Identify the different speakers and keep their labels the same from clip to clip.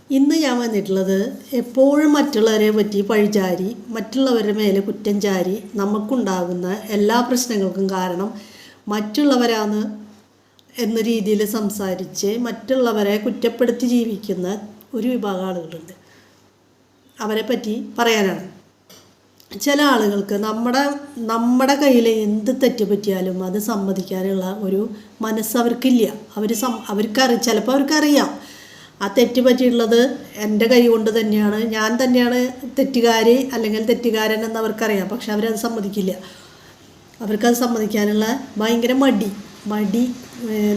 Speaker 1: ഇന്ന് ഞാൻ വന്നിട്ടുള്ളത് എപ്പോഴും മറ്റുള്ളവരെ പറ്റി പഴിചാരി മറ്റുള്ളവരുടെ മേലെ കുറ്റം ചാരി നമുക്കുണ്ടാകുന്ന എല്ലാ പ്രശ്നങ്ങൾക്കും കാരണം മറ്റുള്ളവരാണ് എന്ന രീതിയിൽ സംസാരിച്ച് മറ്റുള്ളവരെ കുറ്റപ്പെടുത്തി ജീവിക്കുന്ന ഒരു വിഭാഗം ആളുകളുണ്ട്. അവരെ പറ്റി പറയാനാണ്. ചില ആളുകൾക്ക് നമ്മുടെ കയ്യിൽ എന്ത് തെറ്റ് പറ്റിയാലും അത് സമ്മതിക്കാനുള്ള ഒരു മനസ്സ് അവർക്കില്ല. ചിലപ്പോൾ അവർക്കറിയാം ആ തെറ്റ് പറ്റിയിട്ടുള്ളത് എൻ്റെ കൈ കൊണ്ട് തന്നെയാണ്, ഞാൻ തന്നെയാണ് തെറ്റുകാരി അല്ലെങ്കിൽ തെറ്റുകാരൻ എന്നവർക്കറിയാം. പക്ഷെ അവരത് സമ്മതിക്കില്ല. അവർക്കത് സമ്മതിക്കാനുള്ള ഭയങ്കര മടി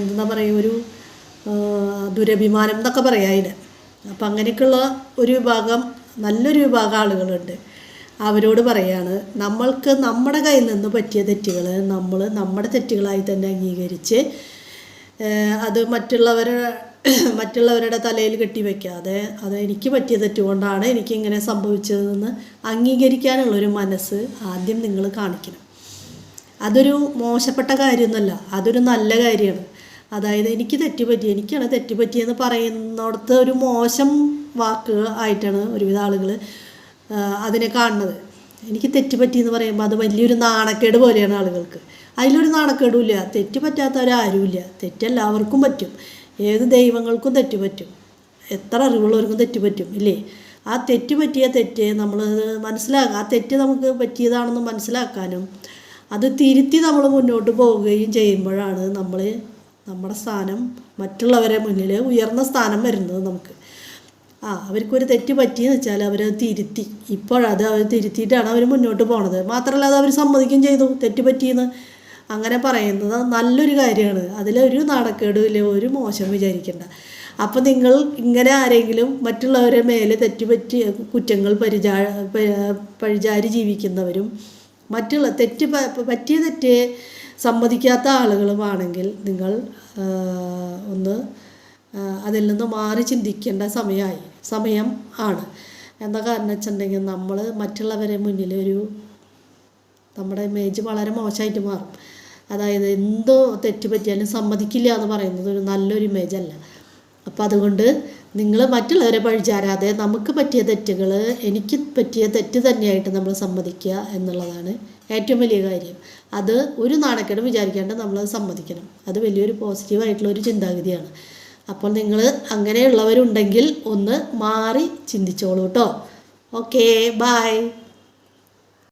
Speaker 1: എന്താ പറയുക, ഒരു ദുരഭിമാനം എന്നൊക്കെ പറയാം അതിന്. അപ്പം അങ്ങനെയൊക്കെയുള്ള ഒരു വിഭാഗം, നല്ലൊരു വിഭാഗം ആളുകളുണ്ട്. അവരോട് പറയാണ്, നമ്മൾക്ക് നമ്മുടെ കയ്യിൽ നിന്ന് പറ്റിയ തെറ്റുകൾ നമ്മൾ നമ്മുടെ തെറ്റുകളായി തന്നെ അംഗീകരിച്ച് അത് മറ്റുള്ളവരുടെ തലയിൽ കെട്ടിവെക്കാതെ അത് എനിക്ക് പറ്റിയ തെറ്റുകൊണ്ടാണ് എനിക്കിങ്ങനെ സംഭവിച്ചതെന്ന് അംഗീകരിക്കാനുള്ളൊരു മനസ്സ് ആദ്യം നിങ്ങൾ കാണിക്കണം. അതൊരു മോശപ്പെട്ട കാര്യമൊന്നുമല്ല, അതൊരു നല്ല കാര്യമാണ്. അതായത് എനിക്കാണ് തെറ്റുപറ്റിയെന്ന് പറയുന്നിടത്ത് ഒരു മോശം വാക്ക് ആയിട്ടാണ് ഒരുവിധ ആളുകൾ അതിനെ കാണുന്നത്. എനിക്ക് തെറ്റുപറ്റിയെന്ന് പറയുമ്പോൾ അത് വലിയൊരു നാണക്കേട് പോലെയാണ് ആളുകൾക്ക്. അതിലൊരു നാണക്കേടുമില്ല. തെറ്റ് പറ്റാത്തവരാരുമില്ല. തെറ്റെല്ലാവർക്കും പറ്റും. ഏത് ദൈവങ്ങൾക്കും തെറ്റുപറ്റും. എത്ര അറിവുള്ളവർക്കും തെറ്റുപറ്റും ഇല്ലേ? ആ തെറ്റ് നമ്മൾ മനസ്സിലാക്കുക. ആ തെറ്റ് നമുക്ക് പറ്റിയതാണെന്ന് മനസ്സിലാക്കാനും അത് തിരുത്തി നമ്മൾ മുന്നോട്ട് പോവുകയും ചെയ്യുമ്പോഴാണ് നമ്മുടെ സ്ഥാനം മറ്റുള്ളവരെ മുന്നിൽ ഉയർന്ന സ്ഥാനം വരുന്നത് നമുക്ക്. അവർക്കൊരു തെറ്റ് പറ്റിയെന്ന് വെച്ചാൽ അവരത് തിരുത്തി. ഇപ്പോഴത് അവർ തിരുത്തിയിട്ടാണ് അവർ മുന്നോട്ട് പോണത്. മാത്രമല്ല അത് അവർ സമ്മതിക്കുകയും ചെയ്തു തെറ്റ് പറ്റിയെന്ന്. അങ്ങനെ പറയുന്നത് നല്ലൊരു കാര്യമാണ്. അതിലൊരു നാണക്കേടുമില്ല, ഒരു മോശം വിചാരിക്കേണ്ട. അപ്പം നിങ്ങൾ ഇങ്ങനെ ആരെങ്കിലും മറ്റുള്ളവരെ മേലെ തെറ്റുപറ്റിയ കുറ്റങ്ങൾ പഴിചാരി ജീവിക്കുന്നവരും പറ്റിയ തെറ്റ് സമ്മതിക്കാത്ത ആളുകളുമാണെങ്കിൽ നിങ്ങൾ ഒന്ന് അതിൽ നിന്ന് മാറി ചിന്തിക്കേണ്ട സമയം ആണ്. എന്താ കാരണം വെച്ചിട്ടുണ്ടെങ്കിൽ നമ്മൾ മറ്റുള്ളവരെ മുന്നിൽ നമ്മുടെ ഇമേജ് വളരെ മോശമായിട്ട് മാറും. അതായത് എന്തോ തെറ്റ് പറ്റിയാലും സമ്മതിക്കില്ല എന്ന് പറയുന്നത് ഒരു നല്ലൊരു ഇമേജ് അല്ല. അപ്പം അതുകൊണ്ട് നിങ്ങൾ മറ്റുള്ളവരെ പഴിചാരാതെ നമുക്ക് പറ്റിയ തെറ്റുകൾ എനിക്ക് പറ്റിയ തെറ്റ് തന്നെയായിട്ട് നമ്മൾ സമ്മതിക്കുക എന്നുള്ളതാണ് ഏറ്റവും വലിയ കാര്യം. അത് ഒരു നാണക്കേട് വിചാരിക്കാണ്ട് നമ്മളത് സമ്മതിക്കണം. അത് വലിയൊരു പോസിറ്റീവായിട്ടുള്ളൊരു ചിന്താഗതിയാണ്. അപ്പോൾ നിങ്ങൾ അങ്ങനെയുള്ളവരുണ്ടെങ്കിൽ ഒന്ന് മാറി ചിന്തിച്ചോളൂ കേട്ടോ. Okay, by.